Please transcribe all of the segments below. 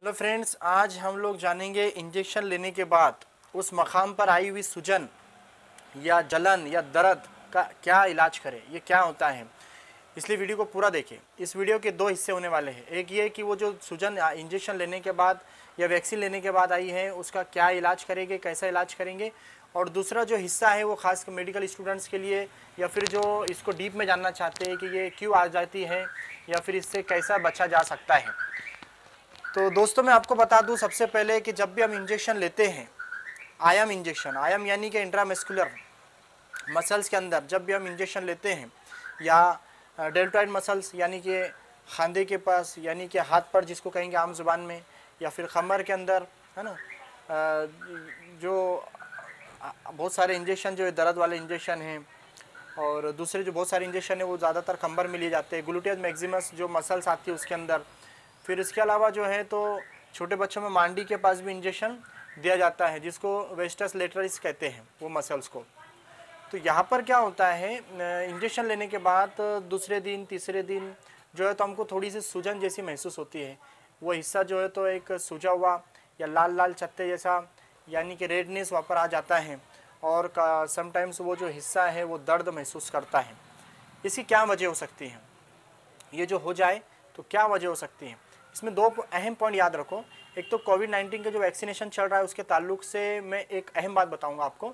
Hello friends, आज हम लोग जानेंगे इंजेक्शन लेने के बाद उस मकाम पर आई हुई सूजन या जलन या दर्द का क्या इलाज करें, ये क्या होता है। इसलिए वीडियो को पूरा देखें। इस वीडियो के दो हिस्से होने वाले हैं। एक ये कि वो जो सूजन इंजेक्शन लेने के बाद या वैक्सीन लेने के बाद आई है उसका क्या इलाज करेंगे, कैसा इलाज करेंगे, और दूसरा जो हिस्सा है वो खास मेडिकल स्टूडेंट्स के लिए या फिर जो इसको डीप में जानना चाहते हैं कि ये क्यों आ जाती है या फिर इससे कैसा बचा जा सकता है। तो दोस्तों, मैं आपको बता दूं सबसे पहले कि जब भी हम इंजेक्शन लेते हैं, आयम इंजेक्शन, आयम यानी कि इंट्रामस्कुलर मसल्स के अंदर जब भी हम इंजेक्शन लेते हैं, या डेल्टॉइड मसल्स यानी कि खांदे के पास यानी कि हाथ पर जिसको कहेंगे आम जुबान में, या फिर कमर के अंदर, है ना, जो बहुत सारे इंजेक्शन जो है दर्द वाले इंजेक्शन हैं, और दूसरे जो बहुत सारे इंजेक्शन है वो ज़्यादातर कमर में लिए जाते हैं। ग्लूटियस मैक्सिमस जो मसल्स आती है उसके अंदर। फिर इसके अलावा जो है तो छोटे बच्चों में मांडी के पास भी इंजेक्शन दिया जाता है जिसको वेस्टस लेटरलिस कहते हैं, वो मसल्स को। तो यहाँ पर क्या होता है, इंजेक्शन लेने के बाद दूसरे दिन तीसरे दिन जो है तो हमको थोड़ी सी सूजन जैसी महसूस होती है। वो हिस्सा जो है तो एक सूजा हुआ या लाल लाल चत्ते जैसा यानी कि रेडनेस वहाँ पर आ जाता है, और समटाइम्स वो जो हिस्सा है वो दर्द महसूस करता है। इसकी क्या वजह हो सकती है, ये जो हो जाए तो क्या वजह हो सकती है। इसमें दो अहम पॉइंट याद रखो। एक तो कोविड-19 के जो वैक्सीनेशन चल रहा है उसके ताल्लुक से मैं एक अहम बात बताऊंगा आपको,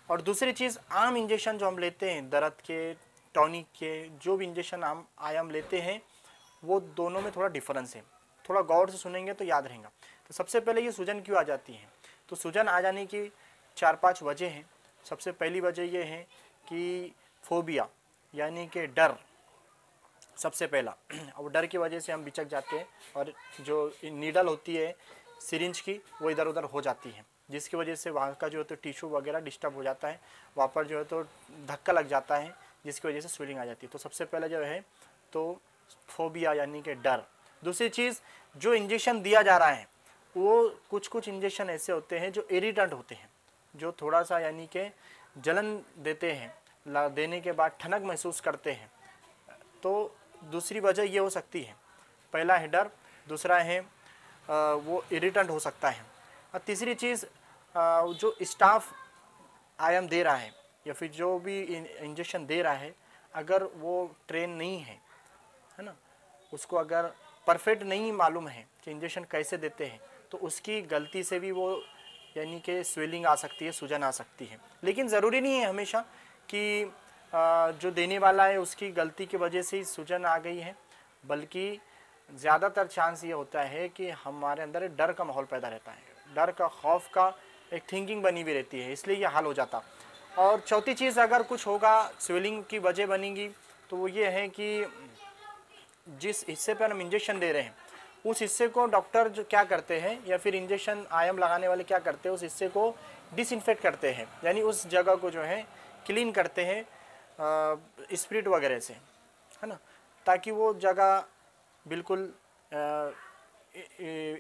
और दूसरी चीज़ आम इंजेक्शन जो हम लेते हैं दर्द के, टॉनिक के, जो भी इंजेक्शन हम लेते हैं वो दोनों में थोड़ा डिफरेंस है। थोड़ा गौर से सुनेंगे तो याद रहेगा। तो सबसे पहले ये सूजन क्यों आ जाती है, तो सूजन आ जाने की 4-5 वजह हैं। सबसे पहली वजह ये है कि फोबिया यानी कि डर, सबसे पहला। अब डर की वजह से हम बिचक जाते हैं और जो नीडल होती है सिरिंज की वो इधर उधर हो जाती है, जिसकी वजह से वहाँ का जो है तो टिश्यू वगैरह डिस्टर्ब हो जाता है, वहाँ पर जो है तो धक्का लग जाता है जिसकी वजह से स्वेलिंग आ जाती है। तो सबसे पहले जो है तो फोबिया यानी कि डर। दूसरी चीज़, जो इंजेक्शन दिया जा रहा है वो कुछ इंजेक्शन ऐसे होते हैं जो इरिटेंट होते हैं, जो थोड़ा सा यानी कि जलन देते हैं, देने के बाद ठनक महसूस करते हैं। तो दूसरी वजह ये हो सकती है, पहला है डर, दूसरा है वो इरिटेंट हो सकता है, और तीसरी चीज़ जो स्टाफ आयम दे रहा है या फिर जो भी इंजेक्शन दे रहा है अगर वो ट्रेन नहीं है ना, उसको अगर परफेक्ट नहीं मालूम है कि इंजेक्शन कैसे देते हैं तो उसकी गलती से भी वो यानी कि स्वेलिंग आ सकती है, सूजन आ सकती है। लेकिन ज़रूरी नहीं है हमेशा कि जो देने वाला है उसकी गलती की वजह से ही सूजन आ गई है, बल्कि ज़्यादातर चांस ये होता है कि हमारे अंदर एक डर का माहौल पैदा रहता है, डर का, खौफ का एक थिंकिंग बनी हुई रहती है, इसलिए ये हाल हो जाता। और चौथी चीज़, अगर कुछ होगा स्वेलिंग की वजह बनेगी तो वो ये है कि जिस हिस्से पर हम इंजेक्शन दे रहे हैं उस हिस्से को डॉक्टर जो क्या करते हैं या फिर इंजेक्शन आयम लगाने वाले क्या करते हैं, उस हिस्से को डिसइंफेक्ट करते हैं, यानी उस जगह को जो है क्लीन करते हैं स्पिरिट वगैरह से, है ना, ताकि वो जगह बिल्कुल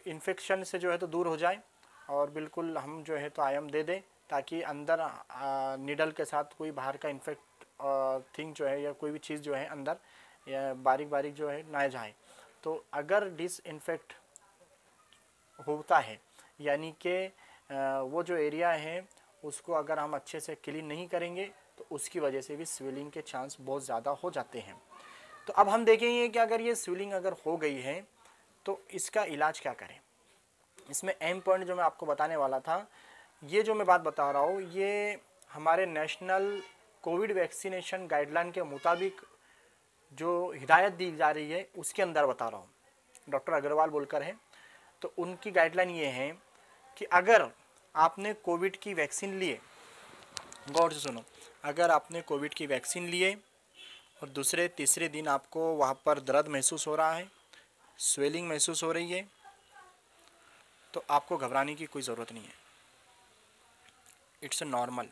इन्फेक्शन से जो है तो दूर हो जाए, और बिल्कुल हम जो है तो आयम दे दें ताकि अंदर नीडल के साथ कोई बाहर का इन्फेक्ट थिंग जो है या कोई भी चीज़ जो है अंदर या बारीक बारीक जो है ना जाए। तो अगर डिसइंफेक्ट होता है यानी कि वो जो एरिया है उसको अगर हम अच्छे से क्लीन नहीं करेंगे तो उसकी वजह से भी स्वेलिंग के चांस बहुत ज़्यादा हो जाते हैं। तो अब हम देखेंगे कि अगर ये स्वेलिंग अगर हो गई है तो इसका इलाज क्या करें। इसमें अहम पॉइंट जो मैं आपको बताने वाला था, ये जो मैं बात बता रहा हूँ ये हमारे नेशनल कोविड वैक्सीनेशन गाइडलाइन के मुताबिक जो हिदायत दी जा रही है उसके अंदर बता रहा हूँ। डॉक्टर अग्रवाल बोलकर है, तो उनकी गाइडलाइन ये है कि अगर आपने कोविड की वैक्सीन लिए, गौर से सुनो, अगर आपने कोविड की वैक्सीन लिए और दूसरे तीसरे दिन आपको वहाँ पर दर्द महसूस हो रहा है, स्वेलिंग महसूस हो रही है, तो आपको घबराने की कोई ज़रूरत नहीं है, इट्स नॉर्मल।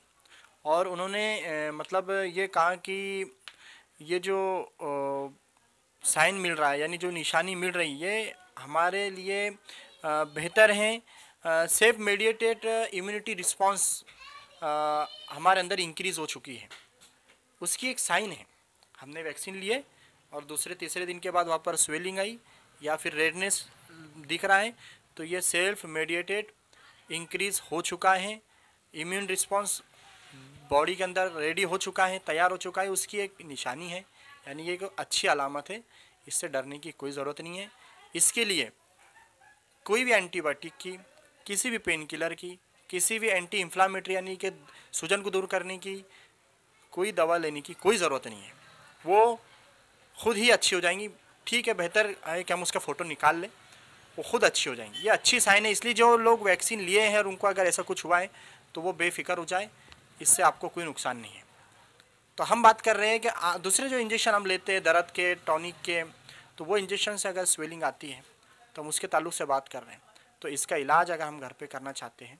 और उन्होंने मतलब ये कहा कि ये जो साइन मिल रहा है यानी जो निशानी मिल रही है हमारे लिए बेहतर है। सेल्फ मेडिएटेड इम्यूनिटी रिस्पांस हमारे अंदर इंक्रीज़ हो चुकी है, उसकी एक साइन है। हमने वैक्सीन लिए और दूसरे तीसरे दिन के बाद वहाँ पर स्वेलिंग आई या फिर रेडनेस दिख रहा है तो ये सेल्फ मेडिएटेड इंक्रीज़ हो चुका है, इम्यून रिस्पॉन्स बॉडी के अंदर रेडी हो चुका है, तैयार हो चुका है, उसकी एक निशानी है, यानी ये एक अच्छी अलामत है। इससे डरने की कोई ज़रूरत नहीं है। इसके लिए कोई भी एंटीबायोटिक की, किसी भी पेन किलर की, किसी भी एंटी इन्फ्लामेटरी यानी कि सूजन को दूर करने की कोई दवा लेने की कोई ज़रूरत नहीं है, वो खुद ही अच्छी हो जाएंगी। ठीक है, बेहतर है कि हम उसका फ़ोटो निकाल लें, वो खुद अच्छी हो जाएंगी। ये अच्छी साइन है, इसलिए जो लोग वैक्सीन लिए हैं और उनको अगर ऐसा कुछ हुआ है तो वो बेफिक्र हो जाए, इससे आपको कोई नुकसान नहीं है। तो हम बात कर रहे हैं कि दूसरे जो इंजेक्शन हम लेते हैं दर्द के, टॉनिक के, तो वो इंजेक्शन से अगर स्वेलिंग आती है तो हम उसके ताल्लुक से बात कर रहे हैं। तो इसका इलाज अगर हम घर पे करना चाहते हैं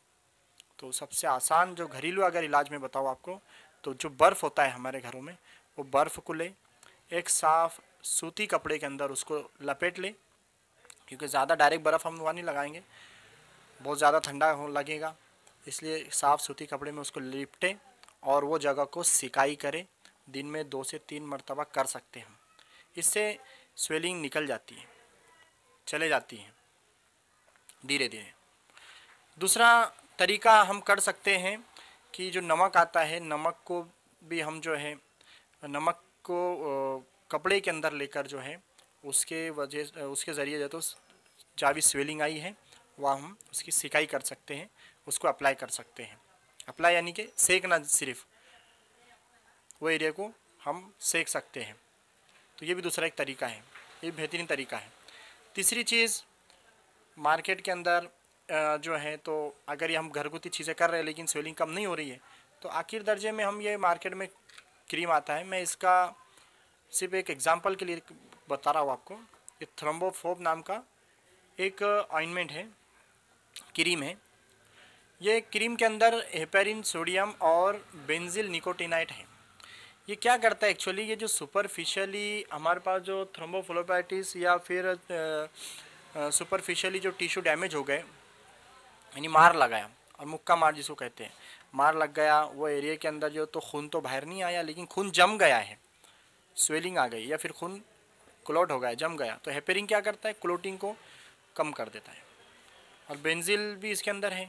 तो सबसे आसान जो घरेलू अगर इलाज में बताऊँ आपको, तो जो बर्फ़ होता है हमारे घरों में, वो बर्फ़ को ले, एक साफ़ सूती कपड़े के अंदर उसको लपेट ले, क्योंकि ज़्यादा डायरेक्ट बर्फ़ हम वहाँ नहीं लगाएंगे, बहुत ज़्यादा ठंडा लगेगा, इसलिए साफ़ सूती कपड़े में उसको लिपटे और वो जगह को सिकाई करें। दिन में 2 से 3 मरतबा कर सकते हैं हम। इससे स्वेलिंग निकल जाती है, चले जाती है धीरे धीरे। दूसरा तरीका हम कर सकते हैं कि जो नमक आता है, नमक को भी हम जो है नमक को कपड़े के अंदर लेकर जो है उसके ज़रिए जो तो जहाँ भी स्वेलिंग आई है वह हम उसकी सिकाई कर सकते हैं, उसको अप्लाई कर सकते हैं। अप्लाई यानी कि सेकना, सिर्फ वो एरिया को हम सेक सकते हैं। तो ये भी दूसरा एक तरीका है, ये बेहतरीन तरीका है। तीसरी चीज़, मार्केट के अंदर जो है तो अगर ये हम घरगुती चीज़ें कर रहे हैं लेकिन स्वेलिंग कम नहीं हो रही है, तो आखिर दर्जे में हम ये मार्केट में क्रीम आता है, मैं इसका सिर्फ एक एग्जांपल के लिए बता रहा हूँ आपको। ये थ्रोम्बोफोब नाम का एक ऑइंटमेंट है, क्रीम है। ये क्रीम के अंदर हेपेरिन, सोडियम और बेंजिल निकोटिनाइट है। ये क्या करता है एक्चुअली, ये जो सुपरफिशियली हमारे पास जो थ्रोम्बोफ्लोपाइटिस या फिर सुपरफिशियली जो टिश्यू डैमेज हो गए, यानी मार लगाया, और मुक्का मार जिसको कहते हैं, मार लग गया वो एरिया के अंदर जो, तो खून तो बाहर नहीं आया लेकिन खून जम गया है, स्वेलिंग आ गई या फिर खून क्लॉट हो गया, जम गया, तो हेपेरिन क्या करता है, क्लोटिंग को कम कर देता है। और बेंजिल भी इसके अंदर है,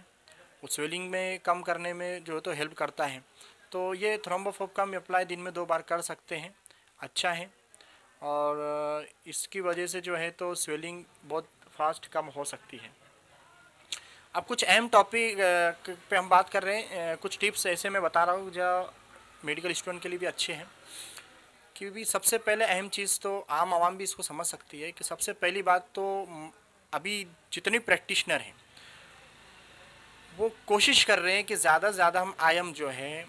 वो स्वेलिंग में कम करने में जो है तो हेल्प करता है। तो ये थ्रोम्बोफोब का हम अप्लाई दिन में 2 बार कर सकते हैं, अच्छा है। और इसकी वजह से जो है तो स्वेलिंग बहुत फास्ट कम हो सकती है। अब कुछ अहम टॉपिक पे हम बात कर रहे हैं, कुछ टिप्स ऐसे मैं बता रहा हूँ जो मेडिकल स्टूडेंट के लिए भी अच्छे हैं। क्योंकि सबसे पहले अहम चीज़ तो आम आवाम भी इसको समझ सकती है कि सबसे पहली बात तो अभी जितने प्रैक्टिशनर हैं वो कोशिश कर रहे हैं कि ज़्यादा से ज़्यादा हम आयम जो है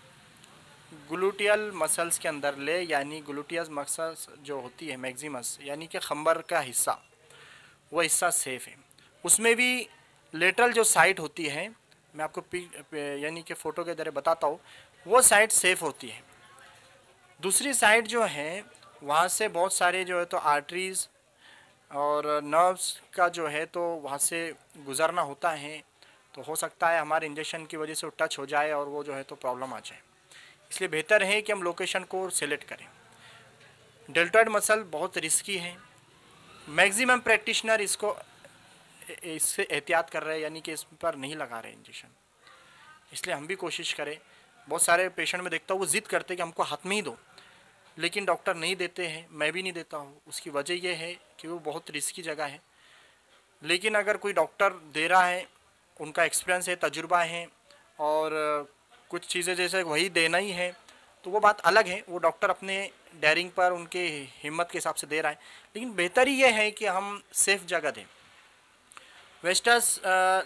ग्लूटियल मसल्स के अंदर ले, यानी ग्लूटियस मसल्स जो होती है मैक्सिमस, यानी कि खंबर का हिस्सा, वो हिस्सा सेफ है। उसमें भी लेटरल जो साइड होती है, मैं आपको यानी कि फ़ोटो के ज़रिए बताता हूँ, वो साइड सेफ होती है। दूसरी साइड जो है वहाँ से बहुत सारे जो है तो आर्टरीज़ और नर्व्स का जो है तो वहाँ से गुज़रना होता है, तो हो सकता है हमारे इंजेक्शन की वजह से वो टच हो जाए और वो जो है तो प्रॉब्लम आ जाए। इसलिए बेहतर है कि हम लोकेशन को सेलेक्ट करें। डेल्टॉइड मसल बहुत रिस्की है, मैक्सिमम प्रैक्टिशनर इससे एहतियात कर रहे हैं, यानी कि इस पर नहीं लगा रहे इंजेक्शन। इसलिए हम भी कोशिश करें। बहुत सारे पेशेंट में देखता हूँ वो ज़िद करते हैं कि हमको हाथ में ही दो, लेकिन डॉक्टर नहीं देते हैं, मैं भी नहीं देता हूँ। उसकी वजह यह है कि वो बहुत रिस्की जगह है। लेकिन अगर कोई डॉक्टर दे रहा है, उनका एक्सपीरियंस है, तजुर्बा है, और कुछ चीज़ें जैसे वही देना ही है, तो वो बात अलग है। वो डॉक्टर अपने डेयरिंग पर, उनके हिम्मत के हिसाब से दे रहा है। लेकिन बेहतर ही ये है कि हम सेफ जगह दें। वेस्टर्स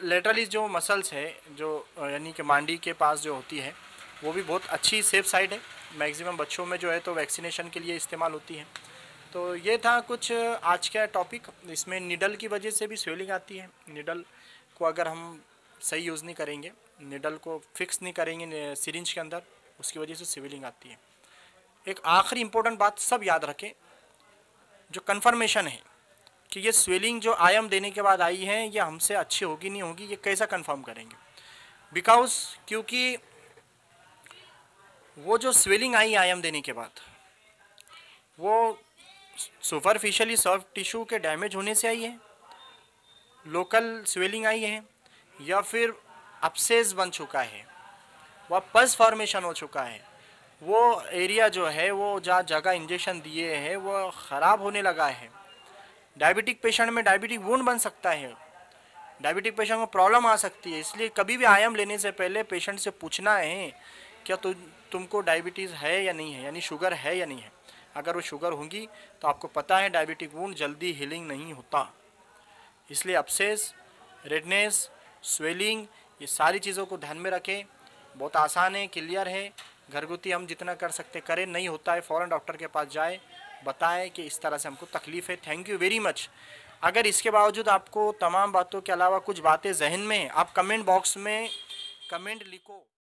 लेटरली जो मसल्स है, जो यानी कि मांडी के पास जो होती है, वो भी बहुत अच्छी सेफ साइड है। मैक्सिमम बच्चों में जो है तो वैक्सीनेशन के लिए इस्तेमाल होती है। तो ये था कुछ आज का टॉपिक। इसमें निडल की वजह से भी स्वेलिंग आती है। निडल को अगर हम सही यूज़ नहीं करेंगे, निडल को फिक्स नहीं करेंगे सिरिंज के अंदर, उसकी वजह से स्वेलिंग आती है। एक आखिरी इम्पोर्टेंट बात सब याद रखें, जो कन्फर्मेशन है कि ये स्वेलिंग जो आयम देने के बाद आई है ये हमसे अच्छी होगी नहीं होगी, ये कैसा कंफर्म करेंगे? बिकॉज क्योंकि वो जो स्वेलिंग आई आयम देने के बाद, वो सुपरफिशियली सॉफ्ट टिश्यू के डैमेज होने से आई है, लोकल स्वेलिंग आई है या फिर अपसेस बन चुका है, वह पस फॉर्मेशन हो चुका है, वो एरिया जो है वो जहाँ जगह इंजेक्शन दिए हैं वो ख़राब होने लगा है। डायबिटिक पेशेंट में डायबिटिक वुंड बन सकता है, डायबिटिक पेशेंट को प्रॉब्लम आ सकती है। इसलिए कभी भी आयम लेने से पहले पेशेंट से पूछना है क्या तुमको डायबिटीज़ है या नहीं है, यानी शुगर है या नहीं है। अगर वो शुगर होगी तो आपको पता है डायबिटिक वुंड जल्दी हीलिंग नहीं होता। इसलिए अपसेस, रेडनेस, स्वेलिंग, ये सारी चीज़ों को ध्यान में रखें। बहुत आसान है, क्लियर है, घरगुती हम जितना कर सकते करें। नहीं होता है फ़ौरन डॉक्टर के पास जाए, बताएं कि इस तरह से हमको तकलीफ़ है। Thank you very much. अगर इसके बावजूद आपको तमाम बातों के अलावा कुछ बातें जहन में हैं, आप कमेंट बॉक्स में कमेंट लिखो।